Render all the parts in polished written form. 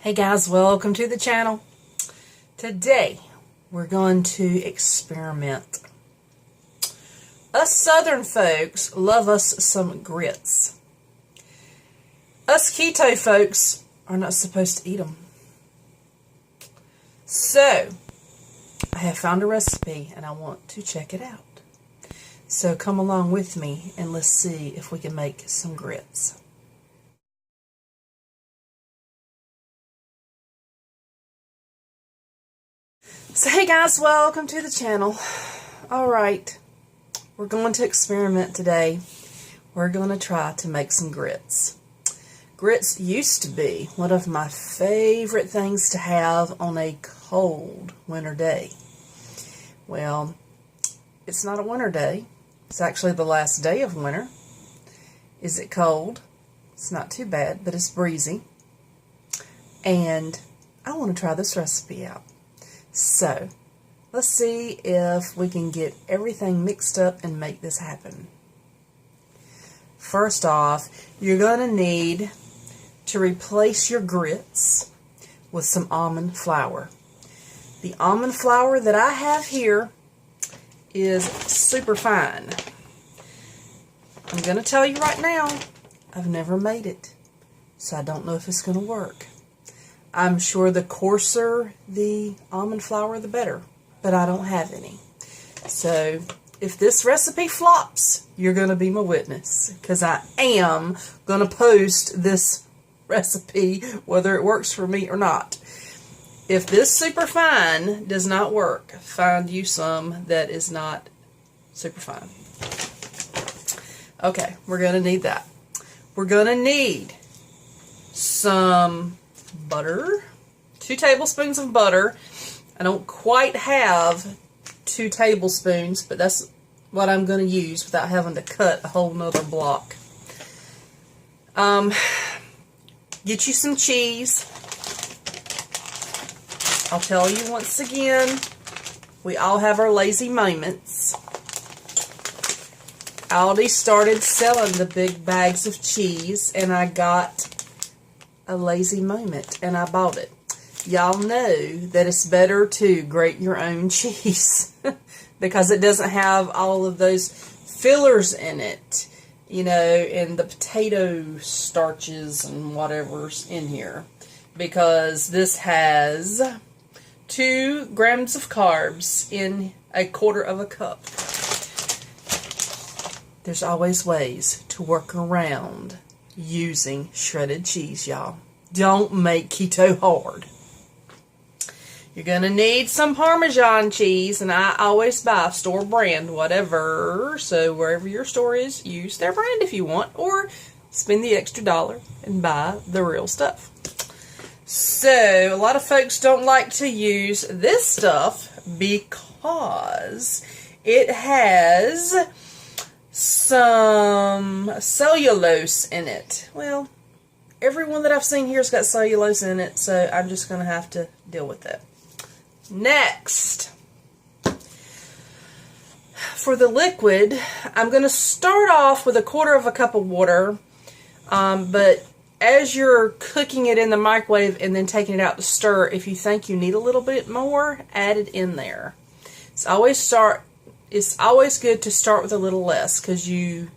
Hey guys, welcome to the channel. Today we're going to experiment. Us southern folks love us some grits. Us keto folks are not supposed to eat them. So I have found a recipe and I want to check it out. So come along with me and let's see if we can make some grits. So hey guys, welcome to the channel. Alright, we're going to experiment today. We're going to try to make some grits. Grits used to be one of my favorite things to have on a cold winter day. Well, it's not a winter day. It's actually the last day of winter. Is it cold? It's not too bad, but it's breezy. And I want to try this recipe out. So, let's see if we can get everything mixed up and make this happen. First off, you're going to need to replace your grits with some almond flour. The almond flour that I have here is super fine. I'm going to tell you right now, I've never made it, so I don't know if it's going to work. I'm sure the coarser the almond flour, the better, but I don't have any. So if this recipe flops, you're going to be my witness, because I am going to post this recipe whether it works for me or not. If this super fine does not work, find you some that is not super fine. Okay, we're going to need that. We're going to need some butter, 2 tablespoons of butter. I don't quite have 2 tablespoons, but that's what I'm going to use without having to cut a whole nother block. Get you some cheese. I'll tell you once again, we all have our lazy moments. Aldi started selling the big bags of cheese, and I got a lazy moment and I bought it. Y'all know that it's better to grate your own cheese because it doesn't have all of those fillers in it, you know, and the potato starches and whatever's in here, because this has 2 grams of carbs in 1/4 cup. There's always ways to work around using shredded cheese, y'all. Don't make keto hard. You're going to need some Parmesan cheese, and I always buy store brand, whatever. So wherever your store is, use their brand if you want, or spend the extra $1 and buy the real stuff. So a lot of folks don't like to use this stuff because it has some cellulose in it. Well, everyone that I've seen here has got cellulose in it, so I'm just going to have to deal with that. Next, for the liquid, I'm going to start off with 1/4 cup of water, but as you're cooking it in the microwave and then taking it out to stir, if you think you need a little bit more, add it in there. It's always good to start with a little less because you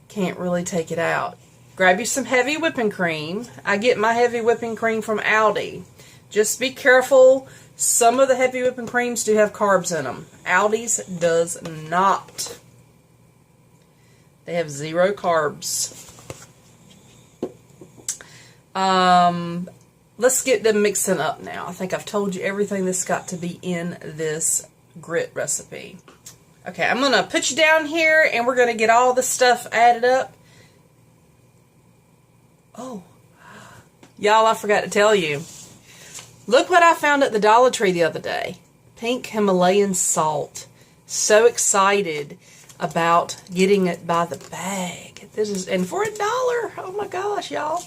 can't really take it out. Grab you some heavy whipping cream. I get my heavy whipping cream from Aldi. Just be careful. Some of the heavy whipping creams do have carbs in them. Aldi's does not. They have 0 carbs. Let's get them mixing up now. I think I've told you everything that's got to be in this grit recipe. Okay, I'm going to put you down here and we're going to get all the stuff added up. Oh, y'all, I forgot to tell you. Look what I found at the Dollar Tree the other day. Pink Himalayan salt. So excited about getting it by the bag. This is, and for $1. Oh my gosh, y'all.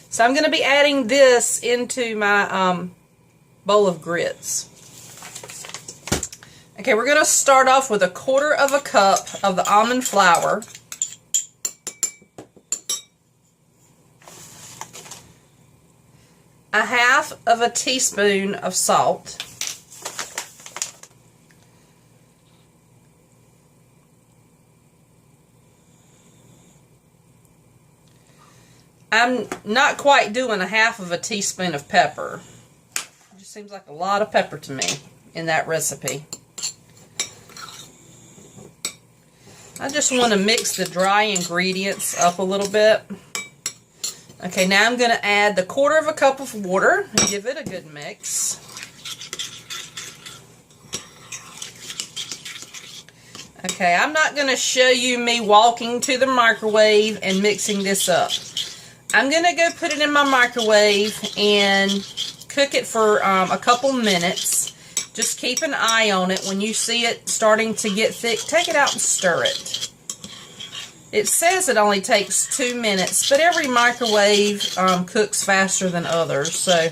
So I'm going to be adding this into my bowl of grits. Okay, we're going to start off with 1/4 cup of the almond flour. 1/2 of a teaspoon of salt. I'm not quite doing 1/2 of a teaspoon of pepper. It just seems like a lot of pepper to me in that recipe. I just want to mix the dry ingredients up a little bit. Okay, now I'm going to add the 1/4 cup of water and give it a good mix. Okay, I'm not going to show you me walking to the microwave and mixing this up. I'm going to go put it in my microwave and cook it for a couple minutes. Just keep an eye on it. When you see it starting to get thick, take it out and stir it. It says it only takes 2 minutes, but every microwave cooks faster than others. So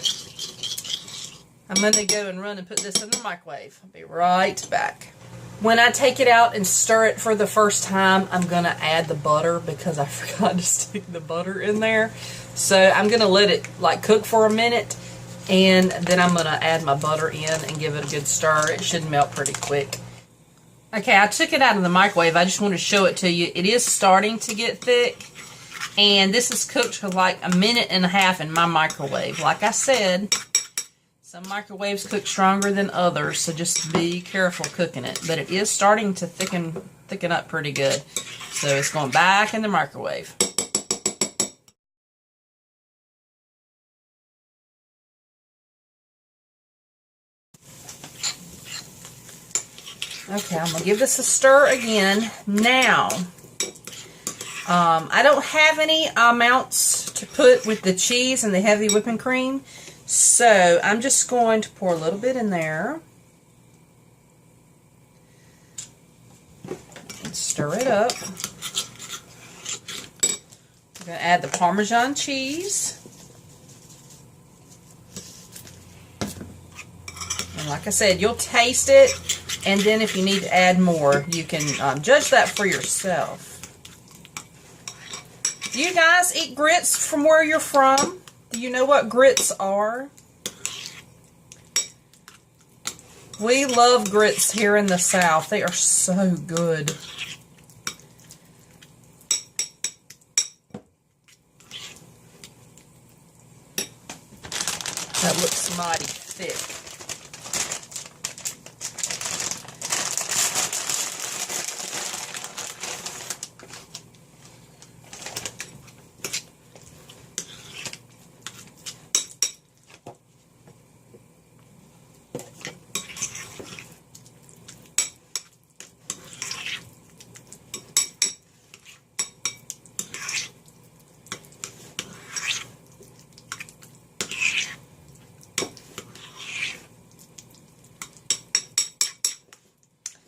I'm going to go and run and put this in the microwave. I'll be right back. When I take it out and stir it for the first time, I'm going to add the butter because I forgot to stick the butter in there. So I'm going to let it like cook for a minute, and then I'm going to add my butter in and give it a good stir. It should melt pretty quick. Okay, I took it out of the microwave. I just want to show it to you. It is starting to get thick, and this is cooked for like 1.5 minutes in my microwave. Like I said, some microwaves cook stronger than others, so just be careful cooking it. But it is starting to thicken up pretty good. So it's going back in the microwave. Okay, I'm going to give this a stir again. Now, I don't have any amounts to put with the cheese and the heavy whipping cream. So, I'm just going to pour a little bit in there. And stir it up. I'm going to add the Parmesan cheese. And like I said, you'll taste it. And then if you need to add more, you can judge that for yourself. Do you guys eat grits from where you're from? Do you know what grits are? We love grits here in the South. They are so good. That looks mighty thick.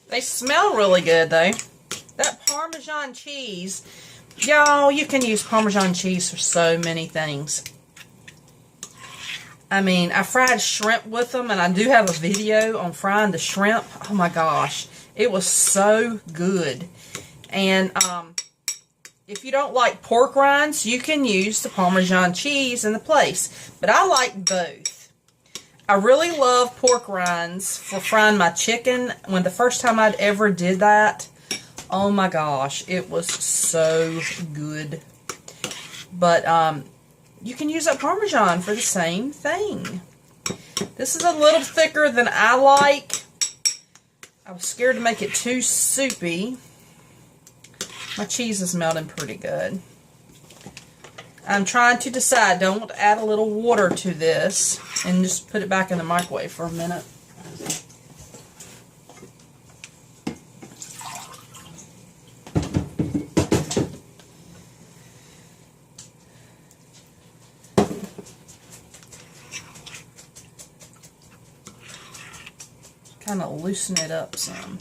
They smell really good, though. That Parmesan cheese, y'all, you can use Parmesan cheese for so many things. I mean, I fried shrimp with them, and I do have a video on frying the shrimp. Oh my gosh, it was so good. And if you don't like pork rinds, you can use the Parmesan cheese in the place. But I like both. I really love pork rinds for frying my chicken. When the first time I'd ever did that, oh my gosh, it was so good. But you can use that Parmesan for the same thing. This is a little thicker than I like. I was scared to make it too soupy. My cheese is melting pretty good. I'm trying to decide, don't add a little water to this and just put it back in the microwave for a minute. Kind of loosen it up some.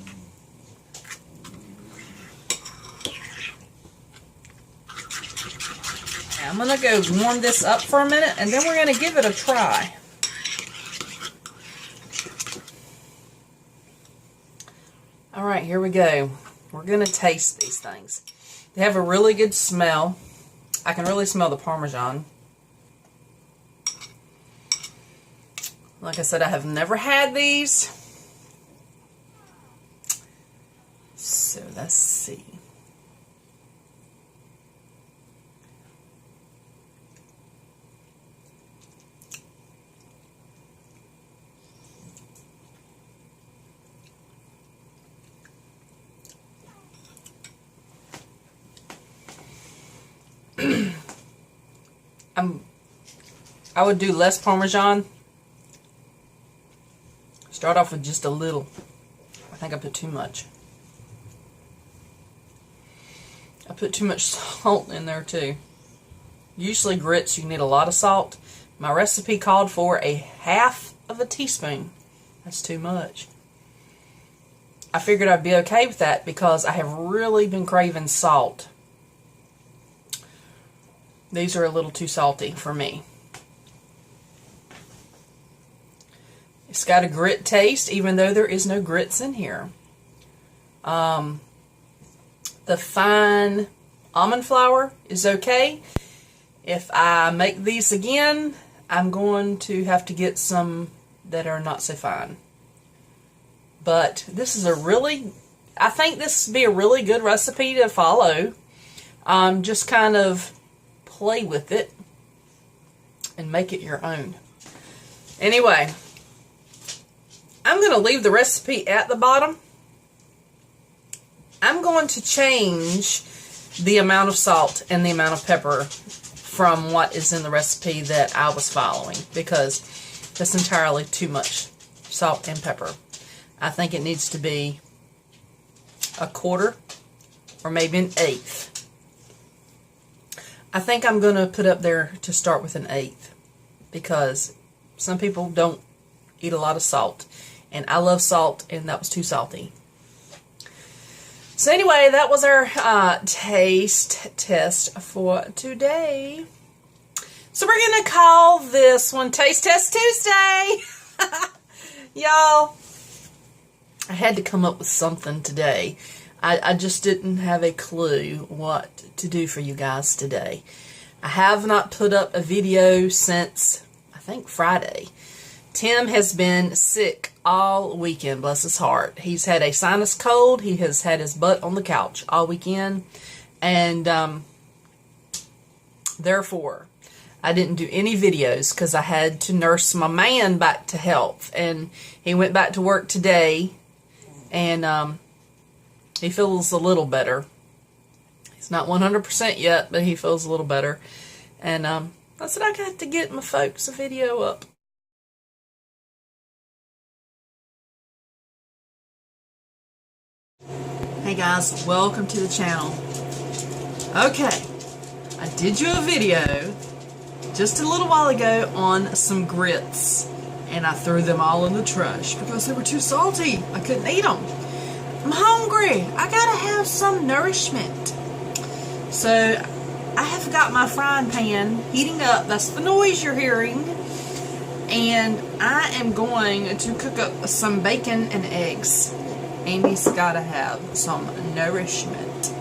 I'm going to go warm this up for a minute, and then we're going to give it a try. Alright, here we go. We're going to taste these things. They have a really good smell. I can really smell the Parmesan. Like I said, I have never had these. So let's see. I would do less Parmesan. Start off with just a little. I think I put too much. I put too much salt in there too. Usually grits you need a lot of salt. My recipe called for a half of a teaspoon. That's too much. I figured I'd be okay with that because I have really been craving salt. These are a little too salty for me. It's got a grit taste, even though there is no grits in here. The fine almond flour is okay. If I make these again, I'm going to have to get some that are not so fine. But this is I think this would be a really good recipe to follow. Just kind of play with it and make it your own. Anyway, I'm going to leave the recipe at the bottom. I'm going to change the amount of salt and the amount of pepper from what is in the recipe that I was following, because that's entirely too much salt and pepper. I think it needs to be a quarter or maybe an eighth. I think I'm going to put up there to start with an eighth, because some people don't eat a lot of salt, and I love salt, and that was too salty. So anyway, that was our taste test for today. So we're going to call this one Taste Test Tuesday. Y'all, I had to come up with something today. I just didn't have a clue what to do for you guys today. I have not put up a video since, I think, Friday. Tim has been sick all weekend, bless his heart. He's had a sinus cold. He has had his butt on the couch all weekend. And therefore, I didn't do any videos because I had to nurse my man back to health. And he went back to work today. And he feels a little better. He's not 100% yet, but he feels a little better. And I said I got to get my folks a video up. Hey guys, welcome to the channel. Okay, I did you a video just a little while ago on some grits, and I threw them all in the trash because they were too salty. I couldn't eat them. I'm hungry. I gotta have some nourishment. So I have got my frying pan heating up. That's the noise you're hearing. And I am going to cook up some bacon and eggs. Amy's gotta have some nourishment.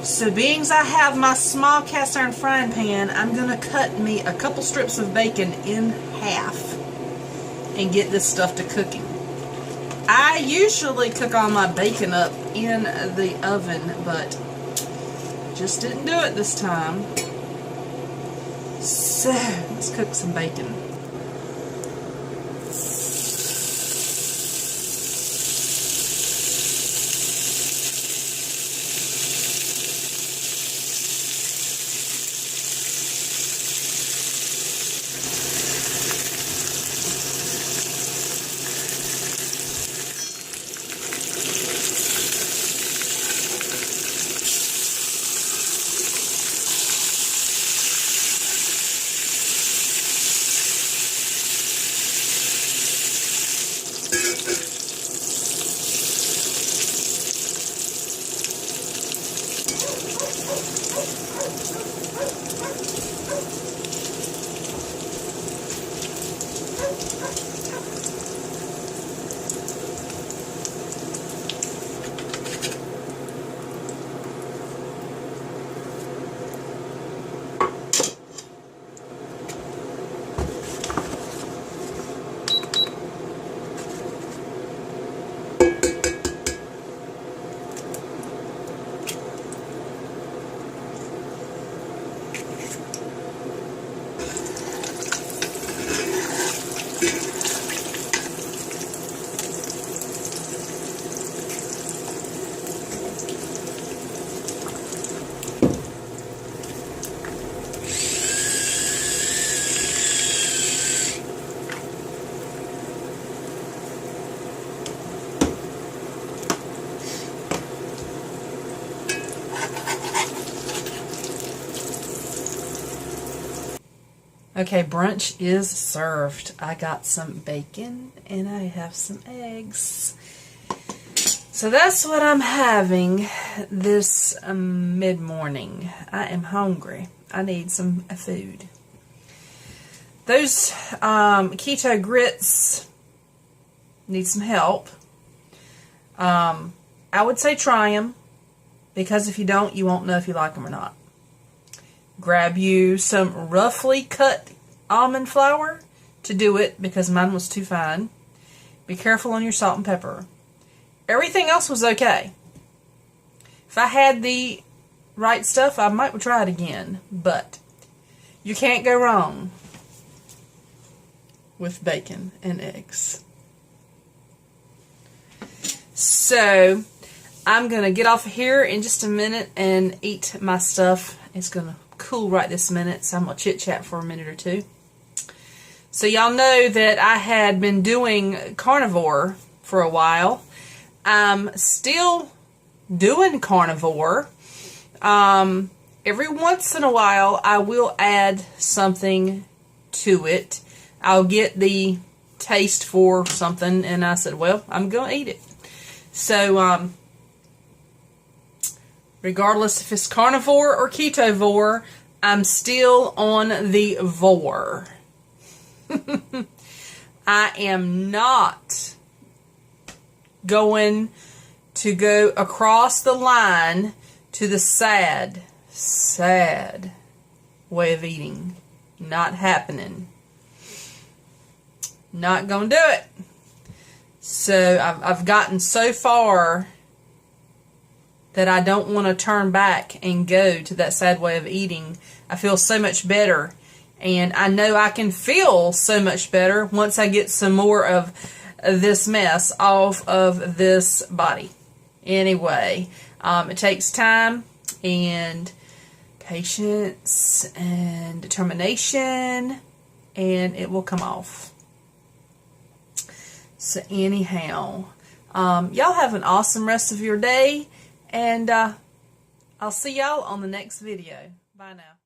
So being as I have my small cast iron frying pan, I'm going to cut me a couple strips of bacon in half and get this stuff to cooking. I usually cook all my bacon up in the oven, but just didn't do it this time. So let's cook some bacon. Okay, brunch is served. I got some bacon and I have some eggs. So that's what I'm having this mid-morning. I am hungry. I need some food. Those keto grits need some help. I would say try them, because if you don't, you won't know if you like them or not. Grab you some roughly cut almond flour to do it, because mine was too fine. Be careful on your salt and pepper. Everything else was okay. If I had the right stuff, I might try it again, but you can't go wrong with bacon and eggs. So I'm going to get off of here in just a minute and eat my stuff. It's going to cool right this minute, so I'm going to chit-chat for a minute or two. So y'all know that I had been doing carnivore for a while. I'm still doing carnivore. Every once in a while, I will add something to it. I'll get the taste for something, and I said, well, I'm going to eat it. So, regardless if it's carnivore or ketovore, I'm still on the vor. I am not going to go across the line to the sad way of eating. Not happening. Not gonna do it. So I've gotten so far that I don't want to turn back and go to that sad way of eating. I feel so much better, and I know I can feel so much better once I get some more of this mess off of this body. Anyway, it takes time and patience and determination, and it will come off. So anyhow, y'all have an awesome rest of your day, and I'll see y'all on the next video. Bye now.